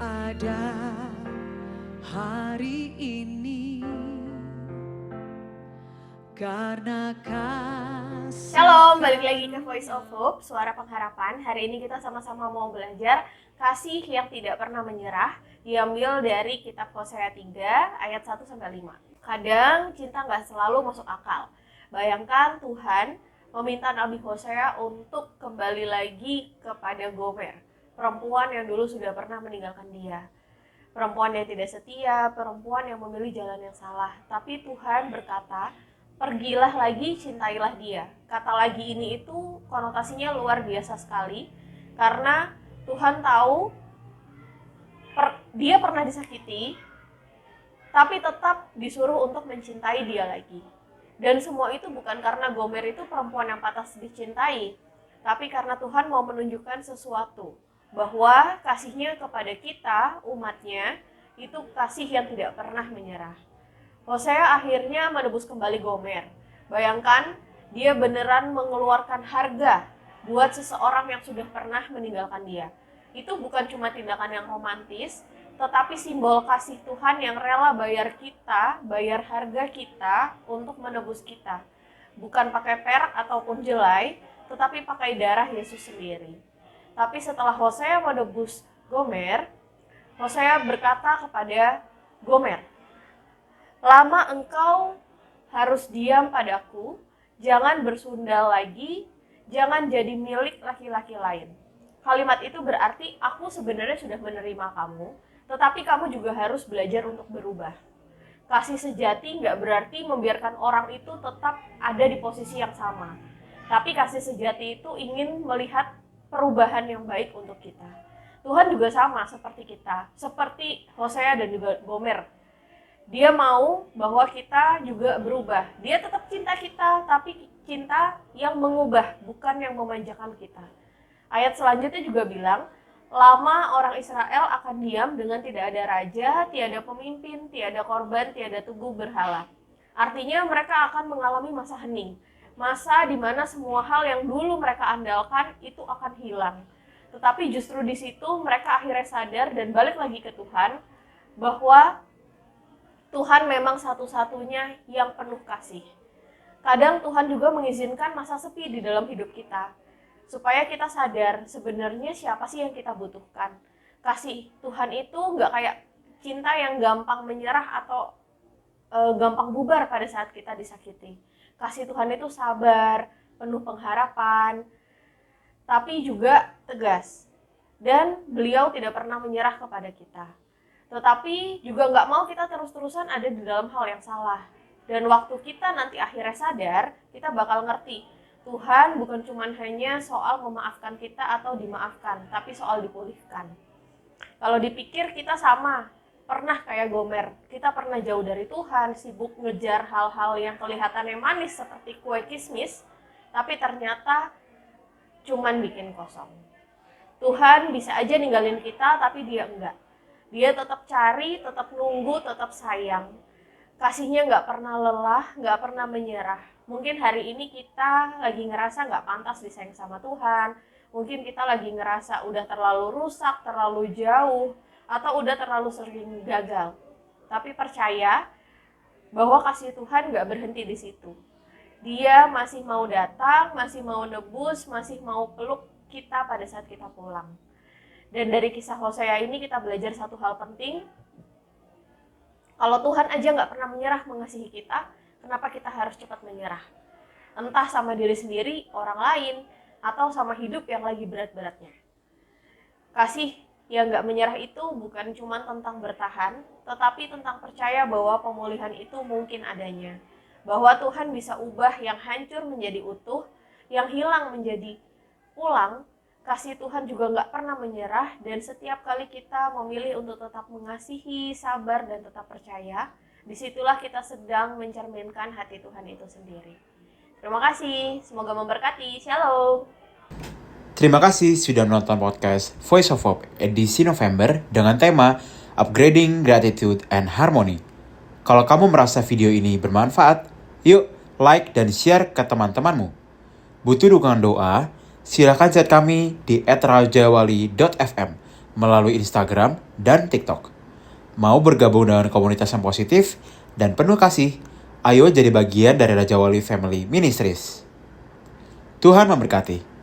ada hari ini karena kasih. Shalom, balik lagi ke Voice of Hope, Suara Pengharapan. Hari ini kita sama-sama mau belajar kasih yang tidak pernah menyerah, diambil dari kitab Hosea 3 ayat 1-5. Kadang cinta gak selalu masuk akal. Bayangkan Tuhan meminta Nabi Hosea untuk kembali lagi kepada Gomer, perempuan yang dulu sudah pernah meninggalkan dia. Perempuan yang tidak setia, perempuan yang memilih jalan yang salah. Tapi Tuhan berkata, pergilah lagi, cintailah dia. Kata lagi ini itu konotasinya luar biasa sekali, karena Tuhan tahu dia pernah disakiti, tapi tetap disuruh untuk mencintai dia lagi. Dan semua itu bukan karena Gomer itu perempuan yang pantas dicintai, tapi karena Tuhan mau menunjukkan sesuatu, bahwa kasihnya kepada kita, umatnya, itu kasih yang tidak pernah menyerah. Hosea akhirnya menebus kembali Gomer. Bayangkan, dia beneran mengeluarkan harga buat seseorang yang sudah pernah meninggalkan dia. Itu bukan cuma tindakan yang romantis, tetapi simbol kasih Tuhan yang rela bayar kita, bayar harga kita untuk menebus kita. Bukan pakai perak ataupun jelai, tetapi pakai darah Yesus sendiri. Tapi setelah Hosea menebus Gomer, Hosea berkata kepada Gomer, lama engkau harus diam padaku, jangan bersundal lagi, jangan jadi milik laki-laki lain. Kalimat itu berarti aku sebenarnya sudah menerima kamu, tetapi kamu juga harus belajar untuk berubah. Kasih sejati nggak berarti membiarkan orang itu tetap ada di posisi yang sama. Tapi kasih sejati itu ingin melihat perubahan yang baik untuk kita. Tuhan juga sama seperti kita, seperti Hosea dan juga Gomer. Dia mau bahwa kita juga berubah. Dia tetap cinta kita, tapi cinta yang mengubah, bukan yang memanjakan kita. Ayat selanjutnya juga bilang, lama orang Israel akan diam dengan tidak ada raja, tiada pemimpin, tiada korban, tiada tugu berhala. Artinya mereka akan mengalami masa hening. Masa di mana semua hal yang dulu mereka andalkan itu akan hilang. Tetapi justru di situ mereka akhirnya sadar dan balik lagi ke Tuhan, bahwa Tuhan memang satu-satunya yang penuh kasih. Kadang Tuhan juga mengizinkan masa sepi di dalam hidup kita, supaya kita sadar sebenarnya siapa sih yang kita butuhkan. Kasih Tuhan itu nggak kayak cinta yang gampang menyerah atau gampang bubar pada saat kita disakiti. Kasih Tuhan itu sabar, penuh pengharapan, tapi juga tegas. Dan beliau tidak pernah menyerah kepada kita. Tetapi juga nggak mau kita terus-terusan ada di dalam hal yang salah. Dan waktu kita nanti akhirnya sadar, kita bakal ngerti, Tuhan bukan cuma hanya soal memaafkan kita atau dimaafkan, tapi soal dipulihkan. Kalau dipikir kita sama, pernah kayak Gomer. Kita pernah jauh dari Tuhan, sibuk ngejar hal-hal yang kelihatannya manis seperti kue kismis, tapi ternyata cuman bikin kosong. Tuhan bisa aja ninggalin kita, tapi dia enggak. Dia tetap cari, tetap nunggu, tetap sayang. Kasihnya nggak pernah lelah, nggak pernah menyerah. Mungkin hari ini kita lagi ngerasa nggak pantas disayang sama Tuhan. Mungkin kita lagi ngerasa udah terlalu rusak, terlalu jauh, atau udah terlalu sering gagal. Tapi percaya bahwa kasih Tuhan nggak berhenti di situ. Dia masih mau datang, masih mau nebus, masih mau peluk kita pada saat kita pulang. Dan dari kisah Hosea ini kita belajar satu hal penting. Kalau Tuhan aja nggak pernah menyerah mengasihi kita, kenapa kita harus cepat menyerah? Entah sama diri sendiri, orang lain, atau sama hidup yang lagi berat-beratnya. Kasih yang nggak menyerah itu bukan cuma tentang bertahan, tetapi tentang percaya bahwa pemulihan itu mungkin adanya. Bahwa Tuhan bisa ubah yang hancur menjadi utuh, yang hilang menjadi pulang. Kasih Tuhan juga nggak pernah menyerah, dan setiap kali kita memilih untuk tetap mengasihi, sabar, dan tetap percaya, disitulah kita sedang mencerminkan hati Tuhan itu sendiri. Terima kasih, semoga memberkati. Shalom. Terima kasih sudah menonton podcast Voice of Hope edisi November dengan tema Upgrading Gratitude and Harmony. Kalau kamu merasa video ini bermanfaat, yuk like dan share ke teman-temanmu. Butuh dukungan doa? Silakan chat kami di @rajawali.fm melalui Instagram dan TikTok. Mau bergabung dengan komunitas yang positif dan penuh kasih? Ayo jadi bagian dari Raja Wali Family Ministries. Tuhan memberkati.